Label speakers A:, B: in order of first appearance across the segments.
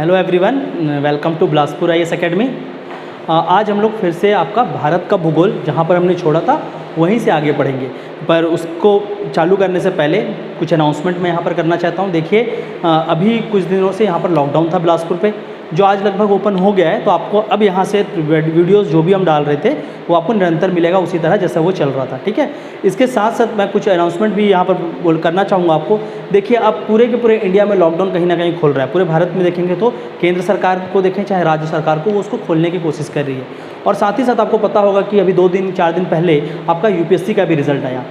A: Hello everyone, welcome to Bilaspur IAS academy. आज हम लोग फिर से आपका भारत का भूगोल जहाँ पर हमने छोड़ा था वहीं से आगे बढ़ेंगे, पर उसको चालू करने से पहले कुछ अनाउंसमेंट मैं यहाँ पर करना चाहता हूँ। देखिए, अभी कुछ दिनों से यहाँ पर लॉकडाउन था बिलासपुर पे, जो आज लगभग ओपन हो गया है। तो आपको अब यहाँ से वीडियोस जो भी हम डाल रहे थे वो आपको निरंतर मिलेगा उसी तरह जैसा वो चल रहा था, ठीक है। इसके साथ साथ मैं कुछ अनाउंसमेंट भी यहाँ पर करना चाहूँगा आपको। देखिए, अब पूरे के पूरे इंडिया में लॉकडाउन कहीं ना कहीं खोल रहा है। पूरे भारत में देखेंगे तो केंद्र सरकार को देखें चाहे राज्य सरकार को, वो उसको खोलने की कोशिश कर रही है। और साथ ही साथ आपको पता होगा कि अभी 2-4 दिन पहले आपका यूपीएससी का भी रिजल्ट आया।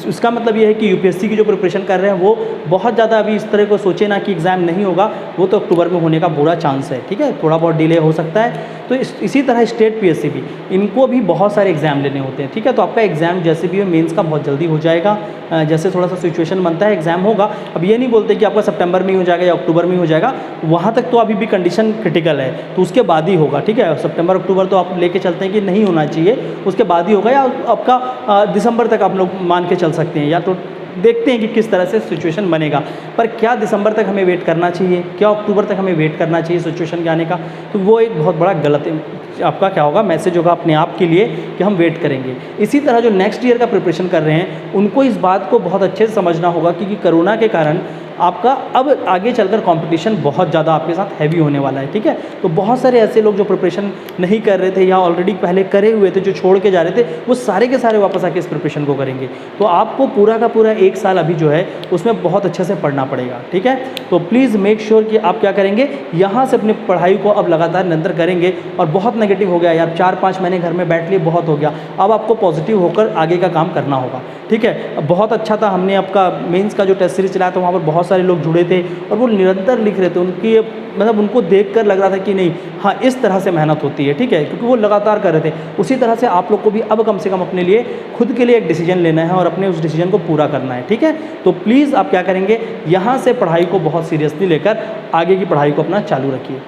A: इसका मतलब ये है कि यूपीएससी की जो प्रिपरेशन कर रहे हैं वो बहुत ज़्यादा अभी इस तरह को सोचे ना कि एग्ज़ाम नहीं होगा, वो तो अक्टूबर में होने का पूरा चांस है, ठीक है। थोड़ा बहुत डिले हो सकता है। तो इसी तरह स्टेट पीएससी भी, इनको भी बहुत सारे एग्ज़ाम लेने होते हैं, ठीक है। तो आपका एग्ज़ाम जैसे भी हो, मेंस का बहुत जल्दी हो जाएगा। जैसे थोड़ा सा सिचुएशन बनता है एग्ज़ाम होगा। अब ये नहीं बोलते कि आपका सितंबर में ही हो जाएगा या अक्टूबर में ही हो जाएगा, वहाँ तक तो अभी भी कंडीशन क्रिटिकल है, तो उसके बाद ही होगा, ठीक है। सितंबर अक्टूबर तो आप लेके चलते हैं कि नहीं होना चाहिए, उसके बाद ही होगा। या आपका दिसंबर तक आप लोग मान के चल सकते हैं, या तो देखते हैं कि किस तरह से सिचुएशन बनेगा। पर क्या दिसंबर तक हमें वेट करना चाहिए, क्या अक्टूबर तक हमें वेट करना चाहिए सिचुएशन के आने का, तो वो एक बहुत बड़ा गलत आपका क्या होगा मैसेज होगा अपने आप के लिए कि हम वेट करेंगे। इसी तरह जो नेक्स्ट ईयर का प्रिपरेशन कर रहे हैं उनको इस बात को बहुत अच्छे से समझना होगा, क्योंकि कोरोना के कारण आपका अब आगे चलकर कंपटीशन बहुत ज़्यादा आपके साथ हैवी होने वाला है, ठीक है। तो बहुत सारे ऐसे लोग जो प्रिपरेशन नहीं कर रहे थे या ऑलरेडी पहले करे हुए थे, जो छोड़ के जा रहे थे, वो सारे के सारे वापस आके इस प्रिपरेशन को करेंगे। तो आपको पूरा का पूरा 1 साल अभी जो है उसमें बहुत अच्छे से पढ़ना पड़ेगा, ठीक है। तो प्लीज़ मेक श्योर कि आप क्या करेंगे, यहाँ से अपनी पढ़ाई को अब लगातार निरंतर करेंगे। और बहुत नेगेटिव हो गया यार, 4-5 महीने घर में बैठ लिए, बहुत हो गया। अब आपको पॉजिटिव होकर आगे का काम करना होगा, ठीक है। बहुत अच्छा था, हमने आपका मेंस का जो टेस्ट सीरीज चलाया था वहाँ पर बहुत सारे लोग जुड़े थे और वो निरंतर लिख रहे थे। उनकी मतलब उनको देखकर लग रहा था कि नहीं, हाँ इस तरह से मेहनत होती है, ठीक है, क्योंकि वो लगातार कर रहे थे। उसी तरह से आप लोग को भी अब कम से कम अपने लिए खुद के लिए एक डिसीजन लेना है और अपने उस डिसीजन को पूरा करना है, ठीक है। तो प्लीज़ आप क्या करेंगे, यहाँ से पढ़ाई को बहुत सीरियसली लेकर आगे की पढ़ाई को अपना चालू रखिए।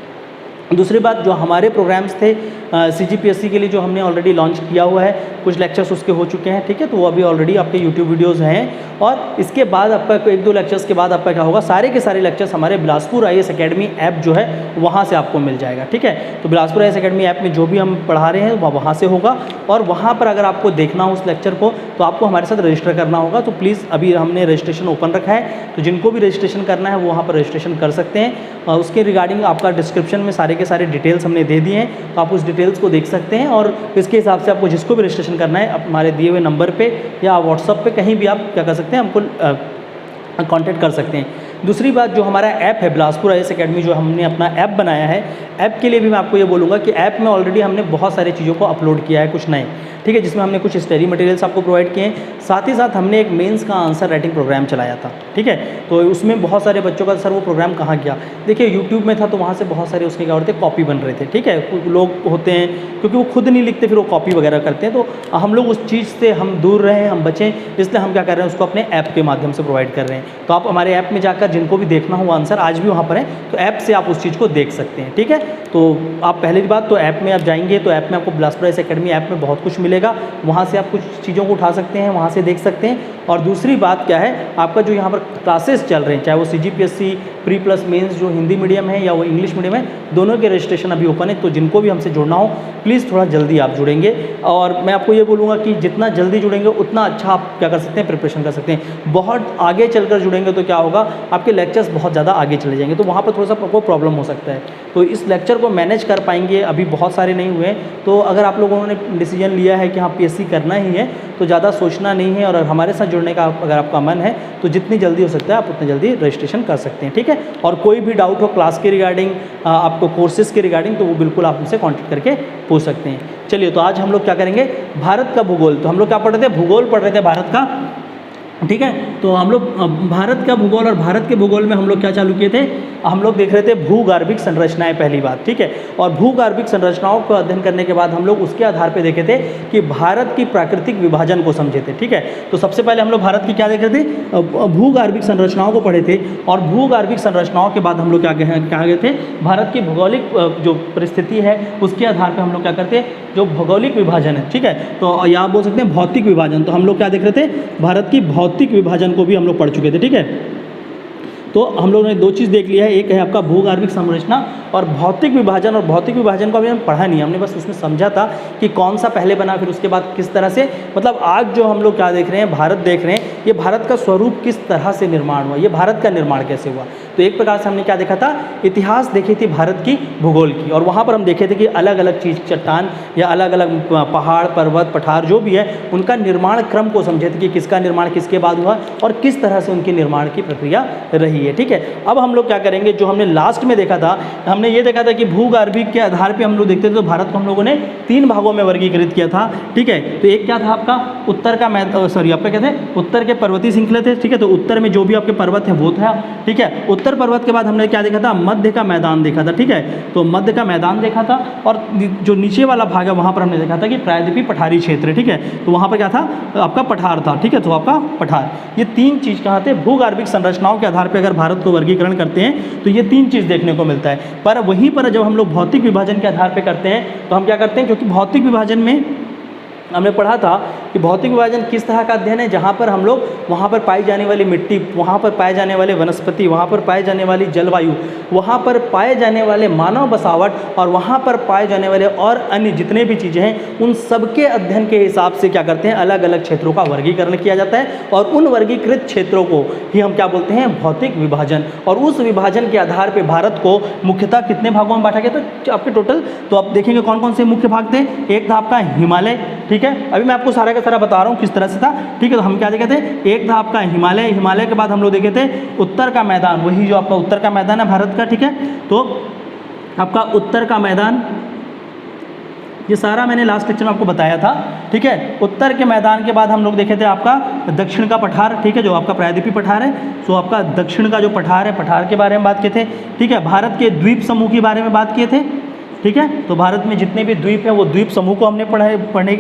A: दूसरी बात, जो हमारे प्रोग्राम्स थे सीजीपीएससी के लिए जो हमने ऑलरेडी लॉन्च किया हुआ है, कुछ लेक्चर्स उसके हो चुके हैं, ठीक है। तो वो अभी ऑलरेडी आपके यूट्यूब वीडियोज़ हैं। और इसके बाद आपका 1-2 लेक्चर्स के बाद आपका क्या होगा, सारे के सारे लेक्चर्स हमारे बिलासपुर आईएएस एकेडमी ऐप जो है वहाँ से आपको मिल जाएगा, ठीक है। तो बिलासपुर आईएएस एकेडमी ऐप में जो भी हम पढ़ा रहे हैं वह वहाँ से होगा। और वहाँ पर अगर आपको देखना हो उस लेक्चर को तो आपको हमारे साथ रजिस्टर करना होगा। तो प्लीज़ अभी हमने रजिस्ट्रेशन ओपन रखा है, तो जिनको भी रजिस्ट्रेशन करना है वो वहाँ पर रजिस्ट्रेशन कर सकते हैं। उसके रिगार्डिंग आपका डिस्क्रिप्शन में सारे के सारे डिटेल्स हमने दे दिए हैं, तो आप उस डिटेल्स को देख सकते हैं। और इसके हिसाब से आपको जिसको भी रजिस्ट्रेशन करना है आप हमारे दिए हुए नंबर पे या व्हाट्सअप पे कहीं भी आप क्या कर सकते हैं, हमको कांटेक्ट कर सकते हैं। दूसरी बात, जो हमारा ऐप है बिलासपुर आईएएस एकेडमी, जो हमने अपना ऐप बनाया है, ऐप के लिए भी मैं आपको ये बोलूँगा कि ऐप में ऑलरेडी हमने बहुत सारी चीज़ों को अपलोड किया है, कुछ नए, ठीक है, जिसमें हमने कुछ स्टडी मटेरियल्स आपको प्रोवाइड किए हैं। साथ ही साथ हमने एक मेंस का आंसर राइटिंग प्रोग्राम चलाया था, ठीक है। तो उसमें बहुत सारे बच्चों का सर वो प्रोग्राम कहाँ गया, देखिए यूट्यूब में था तो वहाँ से बहुत सारे उसके क्या होते कॉपी बन रहे थे, ठीक है। लोग होते हैं क्योंकि वो खुद नहीं लिखते, फिर वो कॉपी वगैरह करते हैं। तो हम लोग उस चीज़ से हम दूर रहें, हम बचें, इसलिए हम क्या कर रहे हैं, उसको अपने ऐप के माध्यम से प्रोवाइड कर रहे हैं। तो आप हमारे ऐप में जाकर जिनको भी देखना हो आंसर आज भी वहाँ पर है, तो ऐप से आप उस चीज़ को देख सकते हैं, ठीक है। तो आप पहली बात तो ऐप में आप जाएंगे तो ऐप में आपको बिलासपुर आईएएस एकेडमी ऐप में बहुत कुछ मिलेगा, वहाँ से आप कुछ चीज़ों को उठा सकते हैं, वहाँ से देख सकते हैं। और दूसरी बात क्या है, आपका जो यहाँ पर क्लासेस चल रहे हैं, चाहे वो सीजीपीएससी प्री प्लस मेंस जो हिंदी मीडियम है या वो इंग्लिश मीडियम है, दोनों के रजिस्ट्रेशन अभी ओपन है। तो जिनको भी हमसे जुड़ना हो प्लीज़ थोड़ा जल्दी आप जुड़ेंगे। और मैं आपको ये बोलूँगा कि जितना जल्दी जुड़ेंगे उतना अच्छा आप क्या कर सकते हैं, प्रिपरेशन कर सकते हैं। बहुत आगे चलकर जुड़ेंगे तो क्या होगा, आपके लेक्चर्स बहुत ज़्यादा आगे चले जाएंगे, तो वहाँ पर थोड़ा सा आपको प्रॉब्लम हो सकता है। तो इस लेक्चर को मैनेज कर पाएंगे, अभी बहुत सारे नहीं हुए। तो अगर आप लोगों ने डिसीजन लिया है कि हाँ पीएससी करना ही है, तो ज़्यादा सोचना नहीं है। और हमारे साथ जुड़ने का अगर आपका मन है तो जितनी जल्दी हो सकता है आप उतनी जल्दी रजिस्ट्रेशन कर सकते हैं, ठीक है। और कोई भी डाउट हो क्लास के रिगार्डिंग, आपको कोर्सेज़ के रिगार्डिंग, तो वो बिल्कुल आप हमसे कॉन्टेक्ट करके पूछ सकते हैं। चलिए, तो आज हम लोग क्या करेंगे, भारत का भूगोल। तो हम लोग क्या पढ़ रहे थे, भूगोल पढ़ रहे थे भारत का, ठीक है। तो हम लोग भारत का भूगोल, और भारत के भूगोल में हम लोग क्या चालू किए थे, हम लोग देख रहे थे भूगार्भिक संरचनाएं पहली बात, ठीक है। और भूगार्भिक संरचनाओं को अध्ययन करने के बाद हम लोग उसके आधार पे देखे थे कि भारत की प्राकृतिक विभाजन को समझे थे, ठीक है। तो सबसे पहले हम लोग भारत की क्या देख रहे थे, भूगार्भिक संरचनाओं को पढ़े थे। और भूगार्भिक संरचनाओं के बाद हम लोग क्या गए थे, भारत की भौगोलिक जो परिस्थिति है उसके आधार पर हम लोग क्या करते हैं, जो भौगोलिक विभाजन है, ठीक है। तो या आप बोल सकते हैं भौतिक विभाजन। तो हम लोग क्या देख रहे थे, भारत की भौतिक विभाजन को भी हम लोग पढ़ चुके थे, ठीक है। तो हम लोगों ने दो चीज़ देख लिया है, एक है आपका भूगर्भिक संरचना और भौतिक विभाजन। और भौतिक विभाजन को अभी हमने पढ़ा नहीं, हमने बस उसमें समझा था कि कौन सा पहले बना, फिर उसके बाद किस तरह से, मतलब आज जो हम लोग क्या देख रहे हैं, भारत देख रहे हैं, ये भारत का स्वरूप किस तरह से निर्माण हुआ, ये भारत का निर्माण कैसे हुआ। तो एक प्रकार से हमने क्या देखा था, इतिहास देखी थी भारत की भूगोल की, और वहाँ पर हम देखे थे कि अलग अलग चीज़, चट्टान या अलग अलग पहाड़, पर्वत, पठार जो भी है, उनका निर्माण क्रम को समझे थे कि किसका निर्माण किसके बाद हुआ और किस तरह से उनके निर्माण की प्रक्रिया रही है। ठीक है, अब हम लोग क्या करेंगे, जो हमने लास्ट में देखा था, हमने ये देखा था कि भूगर्भिक के आधार पे हम लोग देखते थे तो भारत को हम लोगों ने 3 भागों में वर्गीकृत किया था। ठीक है, तो एक क्या था आपका उत्तर का आपका क्या थे, उत्तर के पर्वतीय श्रृंखला थे। ठीक है, तो उत्तर में जो भी आपके पर्वत हैं वो था। ठीक है, उत्तर पर्वत के बाद हमने क्या देखा था, मध्य का मैदान देखा था। ठीक है, तो मध्य का मैदान देखा था, और जो नीचे वाला भाग है वहाँ पर हमने देखा था कि प्रायद्वीपीय पठारी क्षेत्र है। ठीक है, तो वहाँ पर क्या था, आपका पठार था। ठीक है, तो आपका पठार, ये 3 चीज़ कहाँ थे, भूगर्भिक संरचनाओं के आधार पर अगर भारत को वर्गीकरण करते हैं तो ये 3 चीज़ देखने को मिलता है। पर वहीं पर जब हम लोग भौतिक विभाजन के आधार पर करते हैं तो हम क्या करते हैं, क्योंकि भौतिक विभाजन में हमने पढ़ा था कि भौतिक विभाजन किस तरह का अध्ययन है, जहाँ पर हम लोग वहाँ पर पाई जाने वाली मिट्टी, वहाँ पर पाए जाने वाले वनस्पति, वहाँ पर पाए जाने वाली जलवायु, वहाँ पर पाए जाने वाले मानव बसावट और वहाँ पर पाए जाने वाले और अन्य जितने भी चीज़ें हैं, उन सबके अध्ययन के हिसाब से क्या करते हैं, अलग अलग क्षेत्रों का वर्गीकरण किया जाता है, और उन वर्गीकृत क्षेत्रों को ही हम क्या बोलते हैं, भौतिक विभाजन। और उस विभाजन के आधार पर भारत को मुख्यतः कितने भागों में बांटा गया था आपके टोटल, तो आप देखेंगे कौन कौन से मुख्य भाग थे। एक था आपका हिमालय। ठीक है, अभी मैं आपको सारा का सारा बता रहा हूँ किस तरह से था। ठीक है, तो हम क्या देखे थे, एक था आपका हिमालय, हिमालय के बाद हम लोग देखे थे उत्तर का मैदान, वही जो आपका उत्तर का मैदान है भारत का। ठीक है, तो आपका उत्तर का मैदान, ये सारा मैंने लास्ट लेक्चर में आपको बताया था। ठीक है, उत्तर के मैदान के बाद हम लोग देखे थे आपका दक्षिण का पठार। ठीक है, जो आपका प्रायद्वीपीय पठार है, सो आपका दक्षिण का जो पठार है, पठार के बारे में बात किए थे। ठीक है, भारत के द्वीप समूह के बारे में बात किए थे। ठीक है, तो भारत में जितने भी द्वीप हैं वो द्वीप समूह को हमने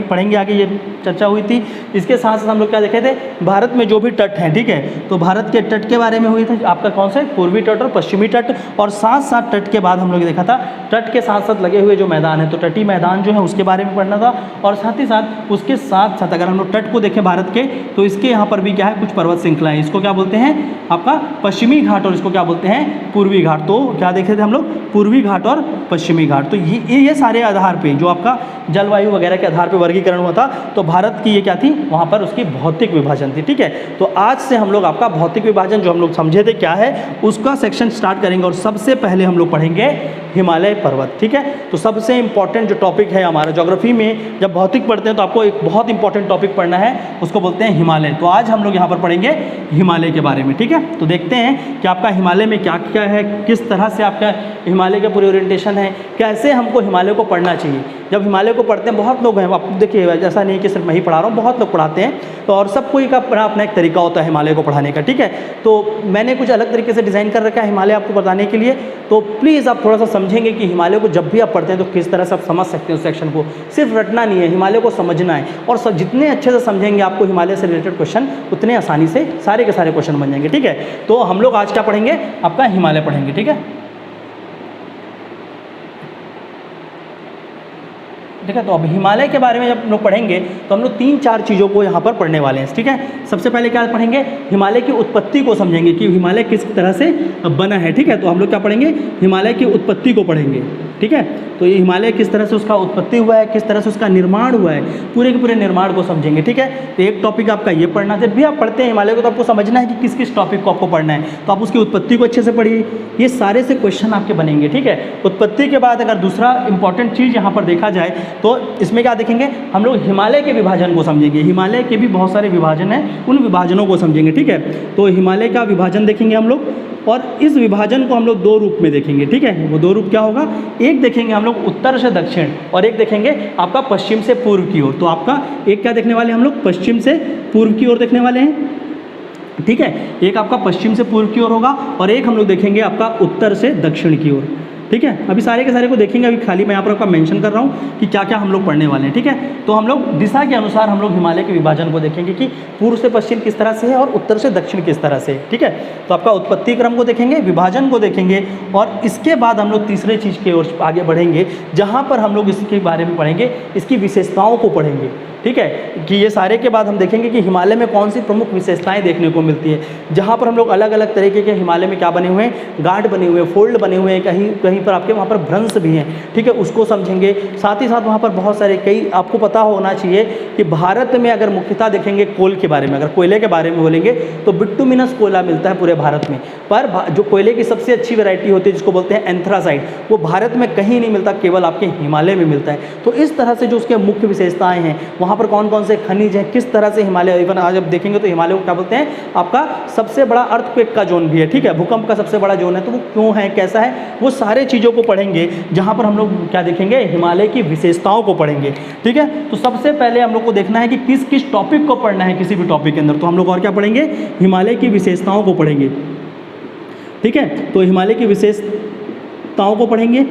A: पढ़ेंगे आगे, ये चर्चा हुई थी। इसके साथ साथ हम लोग क्या देखे थे, भारत में जो भी तट हैं, ठीक है, तो भारत के तट के बारे में हुई थी, आपका कौन से, पूर्वी तट और पश्चिमी तट, और साथ साथ तट के बाद हम लोग देखा था तट के साथ साथ लगे हुए जो मैदान है, तो तटीय मैदान जो है उसके बारे में पढ़ना था। और साथ ही साथ उसके साथ साथ अगर हम लोग तट को देखें भारत के, तो इसके यहाँ पर भी क्या है, कुछ पर्वत श्रृंखलाएँ, इसको क्या बोलते हैं आपका पश्चिमी घाट, और इसको क्या बोलते हैं पूर्वी घाट। तो क्या देखे थे हम लोग, पूर्वी घाट और पश्चिमी घाट। तो ये सारे आधार पे जो आपका जलवायु वगैरह के आधार पे वर्गीकरण हुआ था, तो भारत की ये क्या थी, वहाँ पर उसकी भौतिक विभाजन थी। ठीक है, तो आज से हम लोग आपका भौतिक विभाजन जो हम लोग समझे थे क्या है, उसका सेक्शन स्टार्ट करेंगे। और सबसे पहले हम लोग पढ़ेंगे हिमालय पर्वत। ठीक है, तो सबसे इंपॉर्टेंट जो टॉपिक है हमारा ज्योग्राफी में, जब भौतिक पढ़ते हैं तो आपको एक बहुत इंपॉर्टेंट टॉपिक पढ़ना है, उसको बोलते हैं हिमालय। तो आज हम लोग यहाँ पर पढ़ेंगे हिमालय के बारे में। ठीक है, तो देखते हैं कि आपका हिमालय में क्या क्या है, किस तरह से आपका हिमालय का पूरी ओरिएंटेशन है, कैसे हमको हिमालय को पढ़ना चाहिए। जब हिमालय को पढ़ते हैं, बहुत लोग हैं, आप देखिए ऐसा नहीं कि सिर्फ मैं ही पढ़ा रहा हूँ, बहुत लोग पढ़ाते हैं, तो और सब कोई का अपना एक तरीका होता है हिमालय को पढ़ाने का। ठीक है, तो मैंने कुछ अलग तरीके से डिज़ाइन कर रखा है हिमालय आपको बताने के लिए। तो प्लीज़ आप थोड़ा सा समझेंगे कि हिमालय को जब भी आप पढ़ते हैं तो किस तरह से आप समझ सकते हैं उस सेक्शन को, सिर्फ रटना नहीं है, हिमालय को समझना है। और सब जितने अच्छे से समझेंगे आपको हिमालय से रिलेटेड क्वेश्चन उतने आसानी से सारे के सारे क्वेश्चन बन जाएंगे। ठीक है, तो हम लोग आज क्या पढ़ेंगे, आपका हिमालय पढ़ेंगे। ठीक है, ठीक है, तो अब हिमालय के बारे में जब हम लोग पढ़ेंगे तो हम लोग 3-4 चीज़ों को यहाँ पर पढ़ने वाले हैं। ठीक है, सबसे पहले क्या पढ़ेंगे, हिमालय की उत्पत्ति को समझेंगे कि हिमालय किस तरह से बना है। ठीक है, तो हम लोग क्या पढ़ेंगे, हिमालय की उत्पत्ति को पढ़ेंगे। ठीक है, तो ये हिमालय किस तरह से उसका उत्पत्ति हुआ है, किस तरह से उसका निर्माण हुआ है, पूरे के पूरे निर्माण को समझेंगे। ठीक है, तो एक टॉपिक आपका ये पढ़ना, जब भी आप पढ़ते हैं हिमालय को तो आपको समझना है कि किस किस टॉपिक को आपको पढ़ना है, तो आप उसकी उत्पत्ति को अच्छे से पढ़िए, ये सारे से क्वेश्चन आपके बनेंगे। ठीक है, उत्पत्ति के बाद अगर दूसरा इंपॉर्टेंट चीज़ यहाँ पर देखा जाए तो इसमें क्या देखेंगे, हम लोग हिमालय के विभाजन को समझेंगे। हिमालय के भी बहुत सारे विभाजन हैं, उन विभाजनों को समझेंगे। ठीक है, तो हिमालय का विभाजन देखेंगे हम लोग, और इस विभाजन को हम लोग 2 रूप में देखेंगे। ठीक है, वो 2 रूप क्या होगा, एक देखेंगे हम लोग उत्तर से दक्षिण, और एक देखेंगे आपका पश्चिम से पूर्व की ओर। तो आपका एक क्या देखने वाले हम लोग, पश्चिम से पूर्व की ओर देखने वाले हैं। ठीक है, एक आपका पश्चिम से पूर्व की ओर होगा, और एक हम लोग देखेंगे आपका उत्तर से दक्षिण की ओर। ठीक है, अभी सारे के सारे को देखेंगे, अभी खाली मैं यहाँ पर आपका मेंशन कर रहा हूँ कि क्या क्या हम लोग पढ़ने वाले हैं। ठीक है, तो हम लोग दिशा के अनुसार हम लोग हिमालय के विभाजन को देखेंगे कि पूर्व से पश्चिम किस तरह से है और उत्तर से दक्षिण किस तरह से है। ठीक है, तो आपका उत्पत्ति क्रम को देखेंगे, विभाजन को देखेंगे, और इसके बाद हम लोग तीसरे चीज़ की ओर आगे बढ़ेंगे, जहाँ पर हम लोग इसके बारे में पढ़ेंगे, इसकी विशेषताओं को पढ़ेंगे। ठीक है, कि ये सारे के बाद हम देखेंगे कि हिमालय में कौन सी प्रमुख विशेषताएं देखने को मिलती है, जहाँ पर हम लोग अलग अलग तरीके के हिमालय में क्या बने हुए हैं, गार्ड बने हुए हैं, फोल्ड बने हुए हैं, कहीं कहीं पर आपके वहाँ पर भ्रंश भी हैं। ठीक है, उसको समझेंगे। साथ ही साथ वहाँ पर बहुत सारे कई आपको पता होना चाहिए कि भारत में अगर मुख्यतः देखेंगे कोल के बारे में, अगर कोयले के बारे में बोलेंगे तो बिट्टुमिनस कोयला मिलता है पूरे भारत में, पर जो कोयले की सबसे अच्छी वैरायटी होती है जिसको बोलते हैं एंथ्रासाइट, वो भारत में कहीं नहीं मिलता, केवल आपके हिमालय में मिलता है। तो इस तरह से जो उसके मुख्य विशेषताएं हैं, वहाँ पर कौन कौन से खनिज हैं, किस तरह से हिमालय, इवन आज आप देखेंगे तो हिमालय को क्या बोलते हैं, आपका सबसे बड़ा अर्थक्वेक का जोन भी है। ठीक है, भूकंप का सबसे बड़ा जोन है, तो वो क्यों है, कैसा है, वो सारे चीज़ों को पढ़ेंगे, जहाँ पर हम लोग क्या देखेंगे, हिमालय की विशेषताओं को पढ़ेंगे। ठीक है, तो सबसे पहले हम लोग को देखना है कि किस किस टॉपिक को पढ़ना है किसी भी टॉपिक के अंदर, तो हम लोग और क्या पढ़ेंगे, हिमालय की विशेषताओं को पढ़ेंगे। ठीक है, तो हिमालय की विशेषताओं को पढ़ेंगे।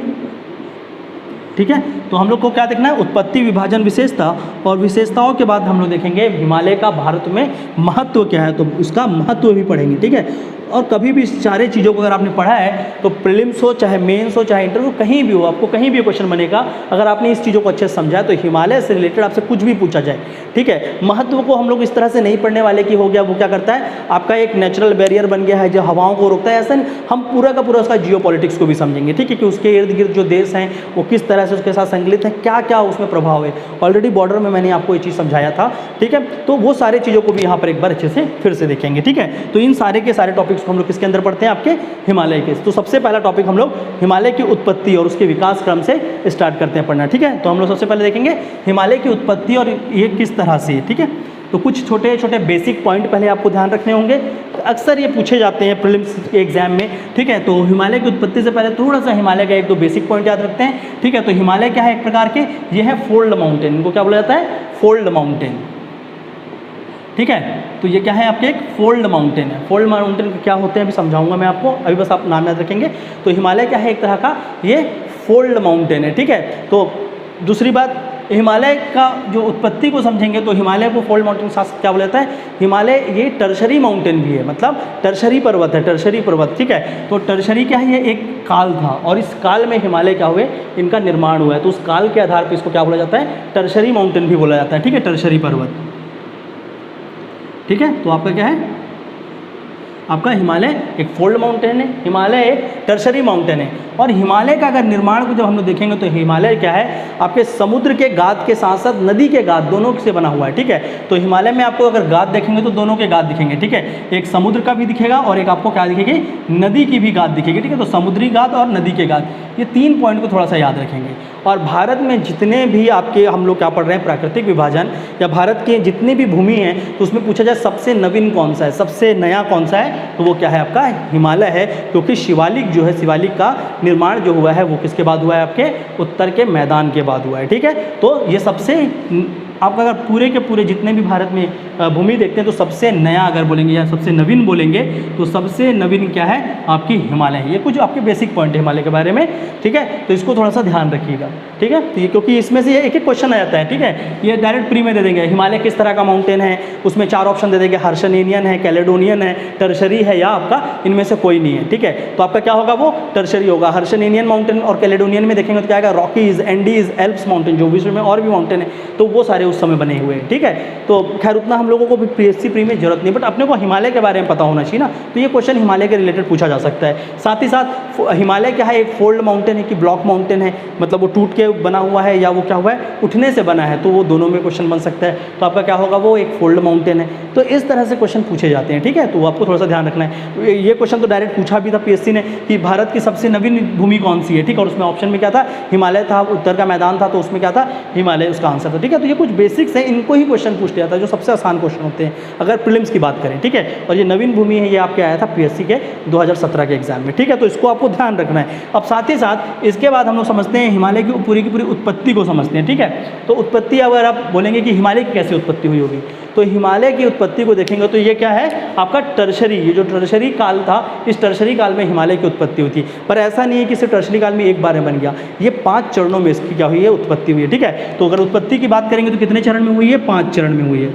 A: ठीक है, तो हम लोग को क्या देखना है, उत्पत्ति, विभाजन, विशेषता, और विशेषताओं के बाद हम लोग देखेंगे हिमालय का भारत में महत्व क्या है, तो उसका महत्व भी पढ़ेंगे। ठीक है, और कभी भी इस सारे चीज़ों को अगर आपने पढ़ा है तो प्रीलिम्स हो चाहे मेंस हो चाहे इंटरव्यू कहीं भी हो, आपको कहीं भी क्वेश्चन बनेगा, अगर आपने इस चीज़ों को अच्छे से समझा तो हिमालय से रिलेटेड आपसे कुछ भी पूछा जाए। ठीक है, महत्व को हम लोग इस तरह से नहीं पढ़ने वाले कि हो गया वो क्या करता है, आपका एक नेचुरल बैरियर बन गया है जो हवाओं को रोकता है, ऐसा नहीं, हम पूरा का पूरा उसका जियोपॉलिटिक्स को भी समझेंगे। ठीक है, कि उसके इर्द गिर्द जो देश हैं वो किस तरह से उसके साथ संकलित हैं, क्या क्या उसमें प्रभाव है। ऑलरेडी बॉर्डर में मैंने आपको ये चीज़ समझाया था। ठीक है, तो वो सारे चीज़ों को भी यहाँ पर एक बार अच्छे से फिर से देखेंगे। ठीक है, तो इन सारे के सारे टॉपिक्स को हम लोग किसके अंदर पढ़ते हैं, आपके हिमालय के। तो सबसे पहला टॉपिक हम लोग हिमालय की उत्पत्ति और उसके विकास क्रम से स्टार्ट करते हैं पढ़ना। ठीक है, तो हम लोग सबसे पहले देखेंगे हिमालय की उत्पत्ति और ये किस तरह से है। ठीक है, तो कुछ छोटे छोटे बेसिक पॉइंट पहले आपको ध्यान रखने होंगे, अक्सर ये पूछे जाते हैं प्रीलिम्स के एग्जाम में। ठीक है, तो हिमालय की उत्पत्ति से पहले थोड़ा सा हिमालय का एक दो बेसिक पॉइंट याद रखते हैं। ठीक है, तो हिमालय क्या है, एक प्रकार के ये है फोल्ड माउंटेन, इनको क्या बोला जाता है, फोल्ड माउंटेन। ठीक है, तो ये क्या है, आपके एक फोल्ड माउंटेन है। फोल्ड माउंटेन क्या होते हैं अभी समझाऊंगा मैं आपको, अभी बस आप नाम याद रखेंगे। तो हिमालय क्या है, एक तरह का ये फोल्ड माउंटेन है। ठीक है, तो दूसरी बात, हिमालय का जो उत्पत्ति को समझेंगे तो हिमालय को फोल्ड माउंटेन के साथ क्या बोला जाता है, हिमालय ये टर्शरी माउंटेन भी है, मतलब टर्शरी पर्वत है, टर्शरी पर्वत। ठीक है, तो टर्शरी क्या है, ये एक काल था और इस काल में हिमालय क्या हुए, इनका निर्माण हुआ है, तो उस काल के आधार पर इसको क्या बोला जाता है, टर्शरी माउंटेन भी बोला जाता है। ठीक है, टर्शरी पर्वत। ठीक है, तो आपका क्या है, आपका हिमालय एक फोल्ड माउंटेन है, हिमालय एक टर्शरी माउंटेन है। और हिमालय का अगर निर्माण को जब हम लोग देखेंगे तो हिमालय क्या है, आपके समुद्र के गाद के साथ साथ नदी के गाद दोनों से बना हुआ है। ठीक है, तो हिमालय में आपको अगर गाद देखेंगे तो दोनों के गाद दिखेंगे। ठीक है, एक समुद्र का भी दिखेगा और एक आपको क्या दिखेगी, नदी की भी गाद दिखेगी। ठीक है, तो समुद्री गाद और नदी के गाद, ये तीन पॉइंट को थोड़ा सा याद रखेंगे। और भारत में जितने भी आपके हम लोग क्या पढ़ रहे हैं, प्राकृतिक विभाजन या भारत के जितनी भी भूमि है, तो उसमें पूछा जाए सबसे नवीन कौन सा है, सबसे नया कौन सा है, तो वो क्या है, आपका हिमालय है। क्योंकि शिवालिक जो है, शिवालिक का निर्माण जो हुआ है वो किसके बाद हुआ है, आपके उत्तर के मैदान के बाद हुआ है। ठीक है, तो ये सबसे आप अगर पूरे के पूरे जितने भी भारत में भूमि देखते हैं तो सबसे नया अगर बोलेंगे या सबसे नवीन बोलेंगे तो सबसे नवीन क्या है, आपकी हिमालय है। ये कुछ आपके बेसिक पॉइंट है हिमालय के बारे में। ठीक है, तो इसको थोड़ा सा ध्यान रखिएगा। ठीक है, तो ये क्योंकि इसमें से ये एक एक क्वेश्चन आ जाता है। ठीक है, ये डायरेक्ट प्री में दे देंगे, हिमालय किस तरह का माउंटेन है, उसमें 4 ऑप्शन दे देंगे, हर्षनेनियन है, कैलेडोनियन है, टर्शरी है, या आपका इनमें से कोई नहीं है। ठीक है, तो आपका क्या होगा, वो टर्शरी होगा। हर्षनेनियन माउंटेन और कैलेडोनियन में देखेंगे तो क्या आएगा, रॉकीज, एंडीज, एल्प्स माउंटेन, जो विश्व में और भी माउंटेन है तो वो सारे उस समय बने हुए हैं। ठीक है, तो खैर उतना हम लोगों को भी पीएससी प्री में जरूरत नहीं, बट अपने को हिमालय के बारे में पता होना चाहिए ना, तो ये क्वेश्चन हिमालय के रिलेटेड पूछा जा सकता है। साथ ही साथ हिमालय क्या है, एक फोल्ड माउंटेन है कि ब्लॉक माउंटेन है, मतलब वो टूट के बना हुआ है या वो क्या हुआ है, उठने से बना है, तो वो दोनों में क्वेश्चन बन सकता है। तो आपका क्या होगा, वो एक फोल्ड माउंटेन है। तो इस तरह से क्वेश्चन पूछे जाते हैं। ठीक है, तो आपको थोड़ा सा ध्यान रखना है। ये क्वेश्चन तो डायरेक्ट पूछा भी था पीएससी ने कि भारत की सबसे नवीन भूमि कौन सी है। ठीक है, और उसमें ऑप्शन में क्या था, हिमालय था, उत्तर का मैदान था, तो उसमें क्या था, हिमालय उसका आंसर था। ठीक है, तो ये कुछ बेसिक्स है, इनको ही क्वेश्चन पूछ लिया था, जो सबसे आसान क्वेश्चन होते हैं अगर प्रीलिम्स की बात करें। ठीक है, और ये नवीन भूमि है, ये आपके आया था पीएससी के 2017 के एग्जाम में। ठीक है, तो इसको आपको ध्यान रखना है। अब साथ ही साथ इसके बाद हम लोग समझते हैं हिमालय की पूरी उत्पत्ति को समझते हैं। ठीक है, तो उत्पत्ति अगर आप बोलेंगे कि हिमालय की कैसे उत्पत्ति हुई होगी, तो हिमालय की उत्पत्ति को देखेंगे तो ये क्या है आपका टर्शरी, ये जो टर्शरी काल था, इस टर्शरी काल में हिमालय की उत्पत्ति हुई थी। पर ऐसा नहीं है कि सिर्फ टर्शरी काल में एक बार में बन गया, ये 5 चरणों में इसकी क्या हुई है उत्पत्ति हुई है, ठीक है। तो अगर उत्पत्ति की बात करेंगे तो कितने चरण में हुई है, 5 चरण में हुई है,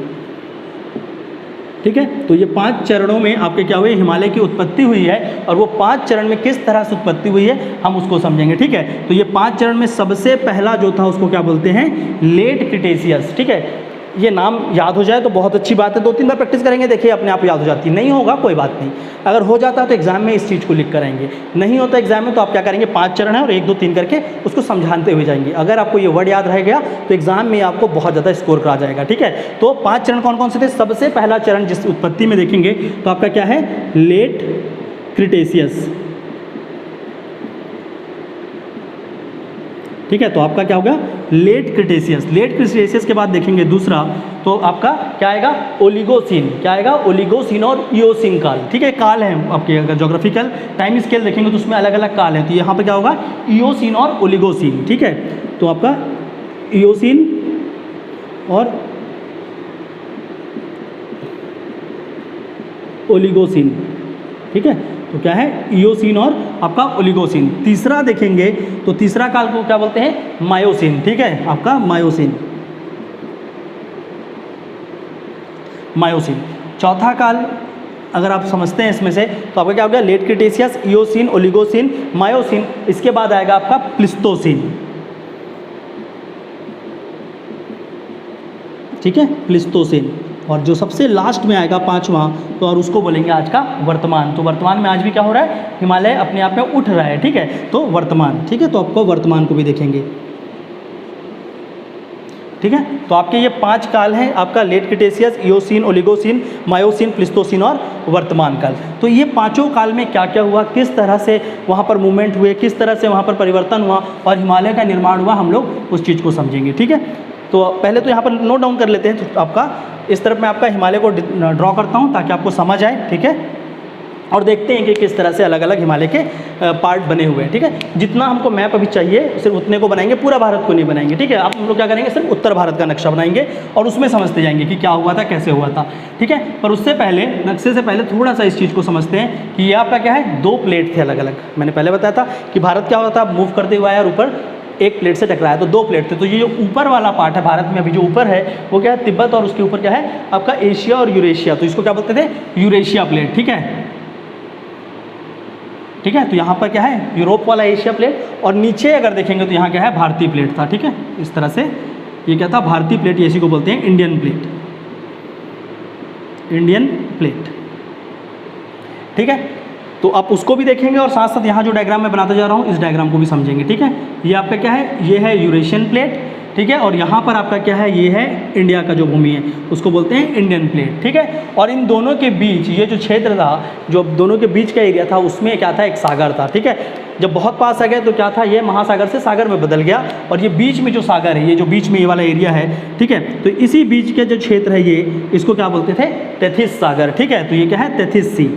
A: ठीक है। तो ये 5 चरणों में आपके क्या हुए, हिमालय की उत्पत्ति हुई है, और वो 5 चरण में किस तरह से उत्पत्ति हुई है हम उसको समझेंगे, ठीक है। तो ये 5 चरण में सबसे पहला जो था उसको क्या बोलते हैं, लेट क्रिटेशियस, ठीक है। ये नाम याद हो जाए तो बहुत अच्छी बात है, 2-3 बार प्रैक्टिस करेंगे, देखिए अपने आप याद हो जाती है। नहीं होगा कोई बात नहीं, अगर हो जाता है तो एग्जाम में इस चीज़ को लिख कर आएंगे, नहीं होता एग्जाम में तो आप क्या करेंगे, 5 चरण है और 1 2 3 करके उसको समझाते हुए जाएंगे। अगर आपको ये वर्ड याद रह गया तो एग्जाम में आपको बहुत ज़्यादा स्कोर करा जाएगा, ठीक है। तो 5 चरण कौन कौन से थे, सबसे पहला चरण जिस उत्पत्ति में देखेंगे तो आपका क्या है, लेट क्रिटेशियस, ठीक है। तो आपका क्या होगा, लेट क्रिटेशियस। लेट क्रिटेशियस के बाद देखेंगे दूसरा तो आपका क्या आएगा, ओलिगोसीन, क्या आएगा, ओलिगोसीन और इओसीन काल, ठीक है। काल है आपके, अगर ज्योग्राफिकल टाइम स्केल देखेंगे तो उसमें अलग अलग काल है, तो यहाँ पर क्या होगा, इओसीन और ओलिगोसीन, ठीक है। तो आपका इओसीन और ओलिगोसीन, ठीक है। तो क्या है, इओसीन और आपका ओलिगोसीन। तीसरा देखेंगे तो तीसरा काल को क्या बोलते हैं, मायोसीन, ठीक है, आपका मायोसीन, मायोसीन। चौथा काल अगर आप समझते हैं इसमें से तो आपका क्या हो गया, late Cretaceous, Eocene, Oligocene, Miocene. इसके बाद आएगा आपका प्लिस्टोसीन, ठीक है, प्लिस्टोसीन। और जो सबसे लास्ट में आएगा 5वां तो और उसको बोलेंगे आज का वर्तमान। तो वर्तमान में आज भी क्या हो रहा है, हिमालय अपने आप में उठ रहा है, ठीक है। तो वर्तमान, ठीक है। तो आपको वर्तमान को भी देखेंगे, ठीक है। तो आपके ये 5 काल हैं, आपका late Cretaceous, Eocene, Oligocene, Miocene, Pleistocene और वर्तमान काल। तो ये पांचों काल में क्या क्या हुआ, किस तरह से वहाँ पर मूवमेंट हुए, किस तरह से वहाँ पर परिवर्तन हुआ और हिमालय का निर्माण हुआ, हम लोग उस चीज़ को समझेंगे, ठीक है। तो पहले तो यहाँ पर नोट डाउन कर लेते हैं। तो आपका इस तरफ मैं आपका हिमालय को ड्रॉ करता हूँ ताकि आपको समझ आए, ठीक है। और देखते हैं कि किस तरह से अलग अलग हिमालय के पार्ट बने हुए हैं, ठीक है। जितना हमको मैप अभी चाहिए सिर्फ उतने को बनाएंगे, पूरा भारत को नहीं बनाएंगे, ठीक है। अब हम लोग क्या करेंगे, सिर्फ उत्तर भारत का नक्शा बनाएंगे और उसमें समझते जाएंगे कि क्या हुआ था, कैसे हुआ था, ठीक है। पर उससे पहले, नक्शे से पहले थोड़ा सा इस चीज़ को समझते हैं कि ये आपका क्या है, 2 प्लेट थे अलग अलग। मैंने पहले बताया था कि भारत क्या होता था, मूव करते हुए आया और ऊपर एक प्लेट से टकराया, तो 2 प्लेट थे। तो ये जो ऊपर वाला पार्ट है भारत में अभी जो ऊपर है वो क्या है, तिब्बत, और उसके ऊपर क्या है आपका एशिया और यूरेशिया। तो इसको क्या बोलते थे, यूरेशिया प्लेट, ठीक है, ठीक है। तो यहाँ पर क्या है, यूरोप वाला एशिया प्लेट, और नीचे अगर देखेंगे तो यहाँ क्या है, भारतीय प्लेट था, ठीक है। इस तरह से ये क्या था, भारतीय प्लेट, इसी को बोलते हैं इंडियन प्लेट, इंडियन प्लेट, ठीक है। तो आप उसको भी देखेंगे और साथ साथ यहाँ जो डायग्राम मैं बनाता जा रहा हूँ इस डायग्राम को भी समझेंगे, ठीक है। ये आपका क्या है, ये है यूरेशियन प्लेट, ठीक है। और यहाँ पर आपका क्या है, ये है इंडिया का जो भूमि है उसको बोलते हैं इंडियन प्लेट, ठीक है। और इन दोनों के बीच ये जो क्षेत्र था, जो दोनों के बीच का एरिया था, उसमें क्या था, एक सागर था, ठीक है। जब बहुत पास आ गए तो क्या था, ये महासागर से सागर में बदल गया, और ये बीच में जो सागर है, ये जो बीच में ये वाला एरिया है, ठीक है। तो इसी बीच के जो क्षेत्र है ये, इसको क्या बोलते थे, तेथिस सागर, ठीक है। तो ये क्या है, तेथिस सी,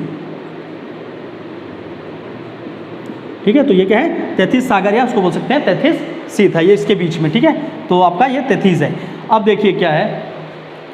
A: ठीक है। तो ये क्या है, तेथिस सागर, या उसको बोल सकते हैं तेथिस सी था, ये इसके बीच में, ठीक है। तो आपका ये तेथिस है। अब देखिए क्या है,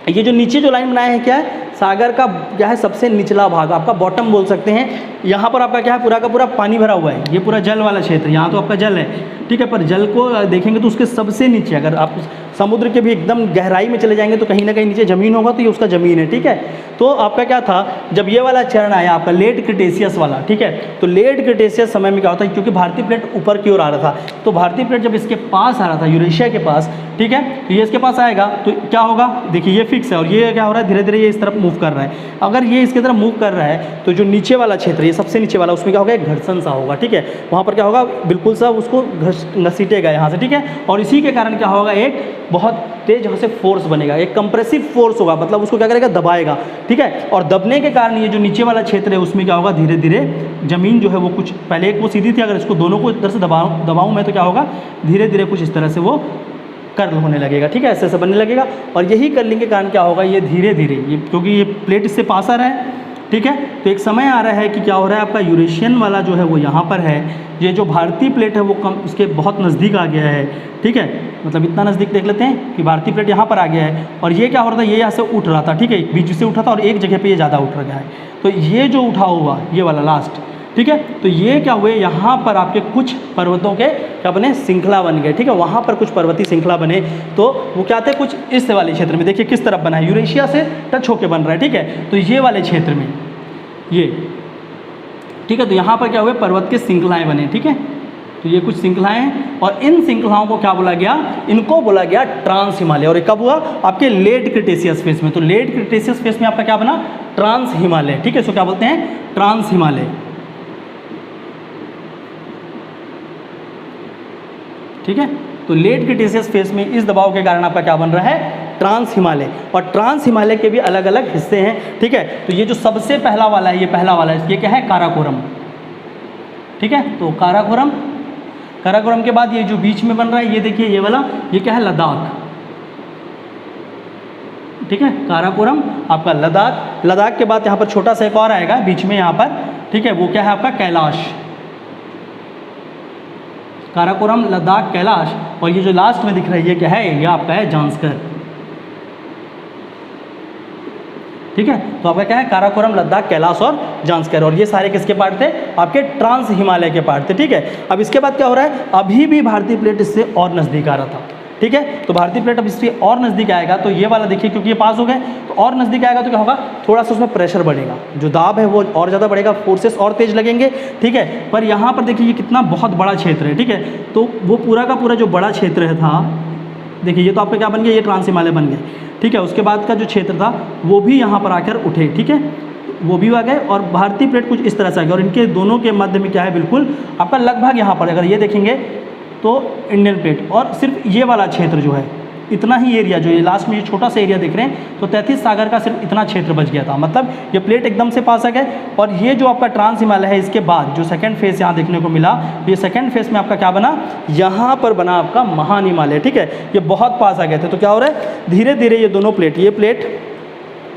A: ये जो नीचे जो लाइन बनाया है क्या है, सागर का क्या है, सबसे निचला भाग, आपका बॉटम बोल सकते हैं। यहाँ पर आपका क्या है, पूरा का पूरा पानी भरा हुआ है, ये पूरा जल वाला क्षेत्र, यहाँ तो आपका जल है, ठीक है। पर जल को देखेंगे तो उसके सबसे नीचे, अगर आप समुद्र के भी एकदम गहराई में चले जाएंगे तो कहीं ना कहीं नीचे ज़मीन होगा, तो ये उसका ज़मीन है, ठीक है। तो आपका क्या था, जब ये वाला चरण आया आपका लेट क्रिटेशियस वाला, ठीक है। तो लेट क्रिटेशियस समय में क्या होता है, क्योंकि भारतीय प्लेट ऊपर की ओर आ रहा था, तो भारतीय प्लेट जब इसके पास आ रहा था, यूरेशिया के पास, ठीक है, तो ये इसके पास आएगा तो क्या होगा, देखिए ये फिक्स है, और ये क्या हो रहा है, धीरे धीरे ये इस तरफ मूव कर रहा है। अगर ये इसकी तरफ मूव कर रहा है तो जो नीचे वाला क्षेत्र, ये सबसे नीचे वाला, उसमें क्या होगा, एक घर्षण सा होगा, ठीक है। वहाँ पर क्या होगा, बिल्कुल सा उसको घसीटेगा यहाँ से, ठीक है। और इसी के कारण क्या होगा, एक बहुत तेज यहाँ से फोर्स बनेगा, एक कंप्रेसिव फोर्स होगा, मतलब उसको क्या करेगा, दबाएगा, ठीक है। और दबने के कारण ये जो नीचे वाला क्षेत्र है उसमें क्या होगा, धीरे धीरे जमीन जो है वो कुछ, पहले एक वो सीधी थी, अगर इसको दोनों को इस तरह से दबाऊँ मैं तो क्या होगा, धीरे धीरे कुछ इस तरह से वो कर्ल होने लगेगा, ठीक है, ऐसे ऐसे बनने लगेगा। और यही कर्लिंग के कारण क्या होगा, ये धीरे धीरे, ये क्योंकि ये प्लेट इससे पास आ रहा है, ठीक है। तो एक समय आ रहा है कि क्या हो रहा है, आपका यूरेशियन वाला जो है वो यहाँ पर है, ये जो भारतीय प्लेट है वो कम उसके बहुत नज़दीक आ गया है, ठीक है। मतलब इतना नज़दीक देख लेते हैं कि भारतीय प्लेट यहाँ पर आ गया है, और ये क्या हो रहा था, ये यहाँ से उठ रहा था, ठीक है, बीच से उठा था और एक जगह पे ये ज़्यादा उठ गया है। तो ये जो उठा हुआ ये वाला लास्ट, ठीक है, तो ये क्या हुए, यहाँ पर आपके कुछ पर्वतों के क्या बने, श्रृंखला बन गए, ठीक है। वहाँ पर कुछ पर्वतीय श्रृंखला बने, तो वो क्या थे, कुछ इस वाले क्षेत्र में, देखिए किस तरफ बना है, यूरेशिया से टच होके बन रहा है, ठीक है। तो ये वाले क्षेत्र में ये, ठीक है, तो यहाँ पर क्या हुए, पर्वत के श्रृंखलाएँ बने, ठीक है। तो ये कुछ श्रृंखलाएँ हैं, और इन श्रृंखलाओं को क्या बोला गया, इनको बोला गया ट्रांस हिमालय। और ये कब हुआ, आपके लेट क्रिटेशियस फेज में। तो लेट क्रिटेशियस फेज में आपका क्या बना, ट्रांस हिमालय, ठीक है। इसको क्या बोलते हैं, ट्रांस हिमालय, ठीक है। तो लेट क्रिटेशियस फेज में इस दबाव के कारण आपका क्या बन रहा है, ट्रांस हिमालय। और ट्रांस हिमालय के भी अलग अलग हिस्से हैं, ठीक है। तो ये जो सबसे पहला वाला है, ये पहला वाला है, ये क्या है, काराकोरम, ठीक है। तो काराकोरम, काराकोरम के बाद ये जो बीच में बन रहा है, ये देखिए ये वाला, ये क्या है, लद्दाख, ठीक है। काराकोरम आपका लद्दाख, लद्दाख के बाद यहाँ पर छोटा सा एक और आएगा बीच में यहाँ पर, ठीक है, वो क्या है आपका कैलाश। काराकोरम, लद्दाख, कैलाश, और ये जो लास्ट में दिख रहा है ये क्या है, ये आपका है जांस्कर, ठीक है। तो आपका क्या है, काराकोरम, लद्दाख, कैलाश और जांस्कर, और ये सारे किसके पार्ट थे, आपके ट्रांस हिमालय के पार्ट थे, ठीक है। अब इसके बाद क्या हो रहा है, अभी भी भारतीय प्लेट इससे और नज़दीक आ रहा था, ठीक है। तो भारतीय प्लेट अब इससे और नज़दीक आएगा, तो ये वाला देखिए क्योंकि ये पास हो गए, तो और नज़दीक आएगा तो क्या होगा, थोड़ा सा उसमें प्रेशर बढ़ेगा, जो दाब है वो और ज़्यादा बढ़ेगा, फोर्सेस और तेज लगेंगे, ठीक है। पर यहाँ पर देखिए ये कितना बहुत बड़ा क्षेत्र है, ठीक है। तो वो पूरा का पूरा जो बड़ा क्षेत्र था, देखिए ये तो आपका क्या बन गया, ये ट्रांस हिमालय बन गए, ठीक है। उसके बाद का जो क्षेत्र था वो भी यहाँ पर आकर उठे, ठीक है, वो भी आ गए, और भारतीय प्लेट कुछ इस तरह से आ गया, और इनके दोनों के मध्य में क्या है, बिल्कुल आपका लगभग यहाँ पर अगर ये देखेंगे तो इंडियन प्लेट, और सिर्फ ये वाला क्षेत्र जो है, इतना ही एरिया जो ये लास्ट में ये छोटा सा एरिया देख रहे हैं, तो 33 सागर का सिर्फ इतना क्षेत्र बच गया था, मतलब ये प्लेट एकदम से पास आ गए। और ये जो आपका ट्रांस हिमालय है, इसके बाद जो सेकंड फेज यहाँ देखने को मिला, ये सेकंड फेज में आपका क्या बना, यहाँ पर बना आपका महान हिमालय, ठीक है। ये बहुत पास आ गए थे, तो क्या हो रहा है, धीरे धीरे ये दोनों प्लेट, ये प्लेट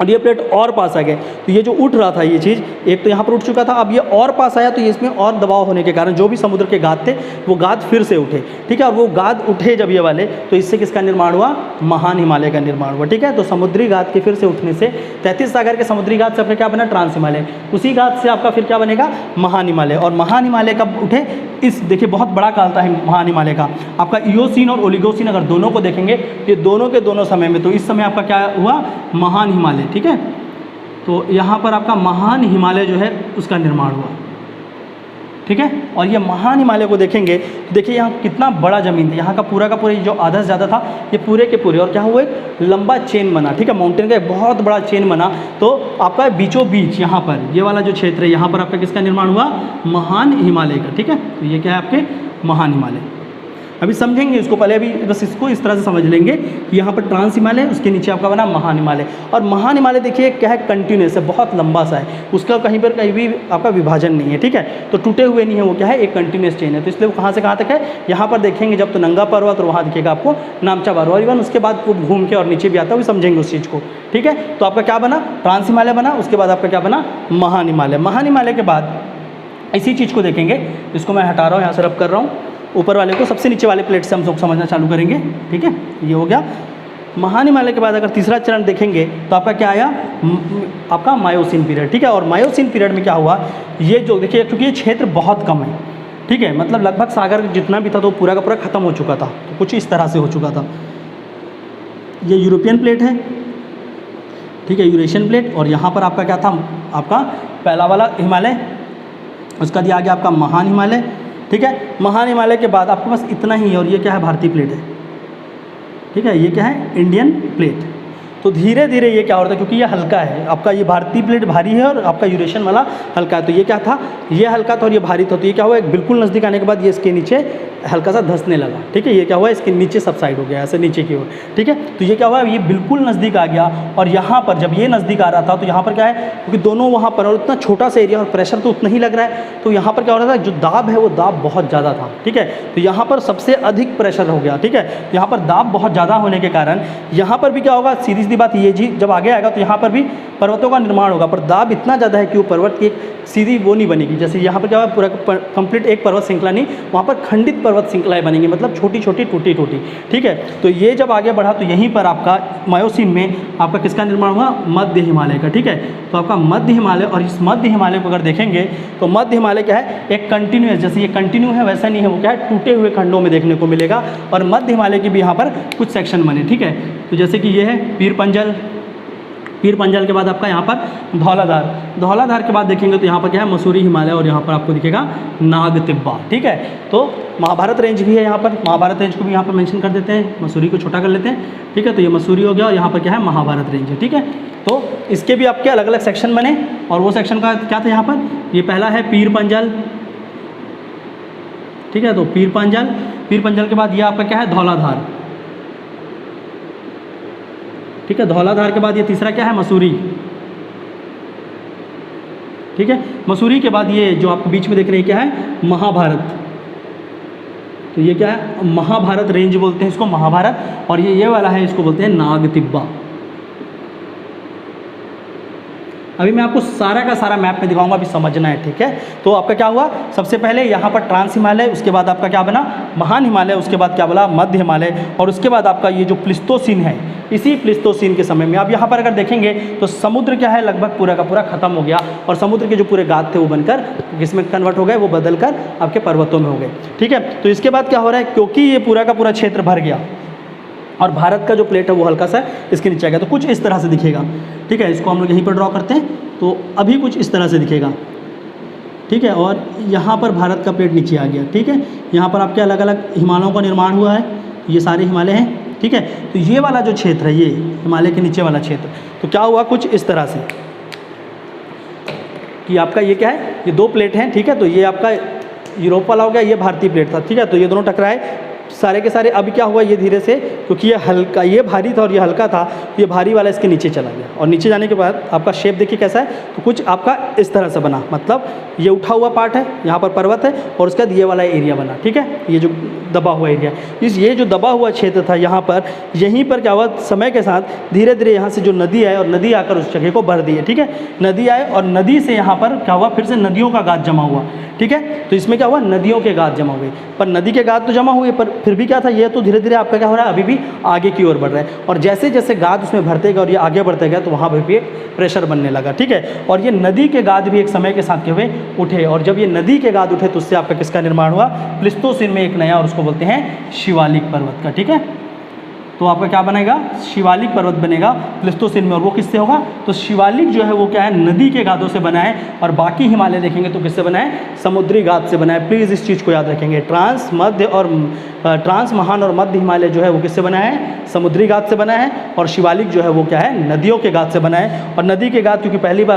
A: और ये प्लेट और पास आ गए, तो ये जो उठ रहा था ये चीज़, एक तो यहाँ पर उठ चुका था, अब ये और पास आया, तो ये इसमें और दबाव होने के कारण जो भी समुद्र के गाद थे वो गाद फिर से उठे, ठीक है। और वो गाद उठे जब ये वाले, तो इससे किसका निर्माण हुआ, महान हिमालय का निर्माण हुआ, ठीक है। तो समुद्री गाद के फिर से उठने से 33 सागर के समुद्री गाद से आपका क्या बना, ट्रांस हिमालय, उसी गाद से आपका फिर क्या बनेगा, महान हिमालय। और महान हिमालय कब उठे, इस देखिए बहुत बड़ा काल था महान हिमालय का, आपका इयोसीन और ओलिगोसीन अगर दोनों को देखेंगे, ये दोनों के दोनों समय में, तो इस समय आपका क्या हुआ, महान हिमालय, ठीक है। तो यहाँ पर आपका महान हिमालय जो है उसका निर्माण हुआ, ठीक है। और ये महान हिमालय को देखेंगे तो देखिए यहाँ कितना बड़ा ज़मीन था, यहाँ का पूरा जो आधा से ज़्यादा था ये पूरे के पूरे, और क्या हुआ, एक लंबा चेन बना, ठीक है, माउंटेन का एक बहुत बड़ा चेन बना। तो आपका बीचों बीच यहाँ पर ये वाला जो क्षेत्र है, यहाँ पर आपका किसका निर्माण हुआ, महान हिमालय का, ठीक है। तो ये क्या है, आपके महान हिमालय। अभी समझेंगे इसको, पहले अभी बस इसको इस तरह से समझ लेंगे कि यहाँ पर ट्रांस हिमालय, उसके नीचे आपका बना महान हिमालय। और महान हिमालय देखिए क्या है, कंटिन्यूस है, बहुत लंबा सा है, उसका कहीं पर कहीं भी आपका विभाजन नहीं है, ठीक है। तो टूटे हुए नहीं है, वो क्या है, एक कंटिन्यूस चेन है। तो इसलिए वो कहाँ से कहाँ तक है, यहाँ पर देखेंगे जब तो नंगा पर्वत, और वहाँ दिखेगा आपको नामचा पर्वत, और इवन उसके बाद वो घूम के और नीचे भी आता है, वो समझेंगे उस चीज़ को, ठीक है। तो आपका क्या बना, ट्रांस हिमालय बना, उसके बाद आपका क्या बना, महान हिमालय। महान हिमालय के बाद इसी चीज़ को देखेंगे, इसको मैं हटा रहा हूँ, यहाँ से रब कर रहा हूँ, ऊपर वाले को सबसे नीचे वाले प्लेट से हम लोग समझना चालू करेंगे, ठीक है। ये हो गया महान हिमालय के बाद अगर तीसरा चरण देखेंगे तो आपका क्या आया, आपका मायोसीन पीरियड, ठीक है। और मायोसीन पीरियड में क्या हुआ, ये जो देखिए क्योंकि ये क्षेत्र बहुत कम है, ठीक है, मतलब लगभग सागर जितना भी था तो पूरा का पूरा ख़त्म हो चुका था, तो कुछ इस तरह से हो चुका था। ये यूरोपियन प्लेट है, ठीक है, यूरेशियन प्लेट, और यहाँ पर आपका क्या था, आपका पहला वाला हिमालय, उसका दिया गया आपका महान हिमालय, ठीक है। महान हिमालय के बाद आपके पास इतना ही है, और ये क्या है, भारतीय प्लेट है, ठीक है। ये क्या है, इंडियन प्लेट। तो धीरे धीरे ये क्या हो रहा था, क्योंकि ये हल्का है, आपका ये भारतीय प्लेट भारी है और आपका यूरेशियन वाला हल्का है, तो ये क्या था, ये हल्का था और ये भारी था। तो ये क्या हुआ, बिल्कुल नज़दीक आने के बाद ये इसके नीचे हल्का सा धंसने लगा, ठीक है। ये क्या हुआ, इसके नीचे सबसाइड हो गया, ऐसे नीचे की ओर, ठीक है। तो ये क्या हुआ, ये बिल्कुल नज़दीक आ गया, और यहाँ पर जब ये नज़दीक आ रहा था तो यहाँ पर क्या है, क्योंकि दोनों वहाँ पर, और इतना छोटा सा एरिया और प्रेशर तो उतना ही लग रहा है, तो यहाँ पर क्या हो रहा था, जो दाब है वो दाब बहुत ज़्यादा था, ठीक है। तो यहाँ पर सबसे अधिक प्रेशर हो गया, ठीक है। यहाँ पर दाब बहुत ज़्यादा होने के कारण यहाँ पर भी क्या होगा, सीधी सीधी बात ये जी, जब आगे आएगा तो यहाँ पर भी पर्वतों का निर्माण होगा, पर दाब इतना ज़्यादा है कि वो पर्वत की एक सीधी वो नहीं बनेगी। जैसे यहाँ पर क्या हुआ, पूरा कंप्लीट एक पर्वत श्रृंखला नहीं, वहाँ पर खंडित पर्वत श्रृंखलाएँ बनेंगी, मतलब छोटी छोटी टूटी टूटी। ठीक है, तो ये जब आगे बढ़ा तो यहीं पर आपका मायोसीन में आपका किसका निर्माण हुआ, मध्य हिमालय का। ठीक है, तो आपका मध्य हिमालय, और इस मध्य हिमालय को अगर देखेंगे तो मध्य हिमालय क्या है, एक कंटिन्यूअस, जैसे ये कंटिन्यू है वैसा नहीं है, वो क्या है, टूटे हुए खंडों में देखने को मिलेगा। और मध्य हिमालय के भी यहाँ पर कुछ सेक्शन बने। ठीक है, तो जैसे कि ये है पीर पंजल, पीर पंजल के बाद आपका यहाँ पर धौलाधार, धौलाधार के बाद देखेंगे तो यहाँ पर क्या है, मसूरी हिमालय, और यहाँ पर आपको दिखेगा नाग तिब्बा। ठीक है, तो महाभारत रेंज भी है यहाँ पर, महाभारत रेंज को भी यहाँ पर मेंशन कर देते हैं, मसूरी को छोटा कर लेते हैं। ठीक है, तो ये मसूरी हो गया, और यहाँ पर क्या है, महाभारत रेंज है। ठीक है, तो इसके भी आपके अलग अलग सेक्शन बने, और वो सेक्शन का क्या था यहाँ पर, ये पहला है पीर पंजल। ठीक है, तो पीर पंजल, पीर पंजल के बाद ये आपका क्या है, धौलाधार। ठीक है, धौलाधार के बाद ये तीसरा क्या है, मसूरी। ठीक है, मसूरी के बाद ये जो आपको बीच में देख रहे हैं क्या है, महाभारत। तो ये क्या है, महाभारत रेंज बोलते हैं इसको, महाभारत। और ये वाला है, इसको बोलते हैं नाग तिब्बा। अभी मैं आपको सारा का सारा मैप में दिखाऊंगा, अभी समझना है। ठीक है, तो आपका क्या हुआ, सबसे पहले यहाँ पर ट्रांस हिमालय, उसके बाद आपका क्या बना, महान हिमालय, उसके बाद क्या बोला, मध्य हिमालय, और उसके बाद आपका ये जो प्लिस्तोसीन है, इसी प्लिस्तोसीन के समय में अब यहाँ पर अगर देखेंगे तो समुद्र क्या है, लगभग पूरा का पूरा खत्म हो गया, और समुद्र के जो पूरे गाद थे वो बनकर किसमें कन्वर्ट हो गए, वो बदल कर आपके पर्वतों में हो गए। ठीक है, तो इसके बाद क्या हो रहा है, क्योंकि ये पूरा का पूरा क्षेत्र भर गया और भारत का जो प्लेट है वो हल्का सा इसके नीचे आ गया, तो कुछ इस तरह से दिखेगा। ठीक है, इसको हम लोग यहीं पर ड्रॉ करते हैं, तो अभी कुछ इस तरह से दिखेगा। ठीक है, और यहाँ पर भारत का प्लेट नीचे आ गया। ठीक है, यहाँ पर आपके अलग अलग हिमालयों का निर्माण हुआ है, ये सारे हिमालय हैं। ठीक है, तो ये वाला जो क्षेत्र है, ये हिमालय के नीचे वाला क्षेत्र, तो क्या हुआ कुछ इस तरह से कि आपका ये क्या है, ये दो प्लेट हैं। ठीक है, तो ये आपका यूरोप वाला हो गया, ये भारतीय प्लेट था। ठीक है, तो ये दोनों टकराए सारे के सारे। अभी क्या हुआ, ये धीरे से, क्योंकि ये हल्का, ये भारी था और ये हल्का था, ये भारी वाला इसके नीचे चला गया, और नीचे जाने के बाद आपका शेप देखिए कैसा है, तो कुछ आपका इस तरह से बना, मतलब ये उठा हुआ पार्ट है, यहाँ पर पर्वत है, और उसके बाद ये वाला एरिया बना। ठीक है, ये जो दबा हुआ एरिया, ये जो दबा हुआ क्षेत्र था यहाँ पर, यहीं पर क्या हुआ, समय के साथ धीरे धीरे यहाँ से जो नदी आए, और नदी आकर उस जगह को भर दी है। ठीक है, नदी आए और नदी से यहाँ पर क्या हुआ, फिर से नदियों का गाद जमा हुआ। ठीक है, तो इसमें क्या हुआ, नदियों के गाद जमा हुए, पर नदी के गाद तो जमा हुए, पर फिर भी क्या था, ये तो धीरे धीरे आपका क्या हो रहा है, अभी भी आगे की ओर बढ़ रहा है, और जैसे जैसे गाद उसमें भरते गए और ये आगे बढ़ते गए, तो वहाँ पर भी एक प्रेशर बनने लगा। ठीक है, और ये नदी के गाद भी एक समय के साथ क्या हुए, उठे, और जब ये नदी के गाद उठे तो उससे आपका किसका निर्माण हुआ, प्लिस्तोसीन में एक नया, और उसको बोलते हैं शिवालिक पर्वत का। ठीक है, तो आपका क्या बनेगा, शिवालिक पर्वत बनेगा प्लिस्तोसीन में, और वो किससे होगा, तो शिवालिक जो है वो क्या है, नदी के गादों से बना है, और बाकी हिमालय देखेंगे तो किससे बना है, समुद्री गाद से बना है। प्लीज़ इस चीज़ को याद रखेंगे, ट्रांस मध्य और ट्रांस महान और मध्य हिमालय जो है वो किससे बना है, समुद्री गाद से बना है, और शिवालिक जो है वो क्या है, नदियों के गाद से बना है। और नदी के गाद क्योंकि पहली बार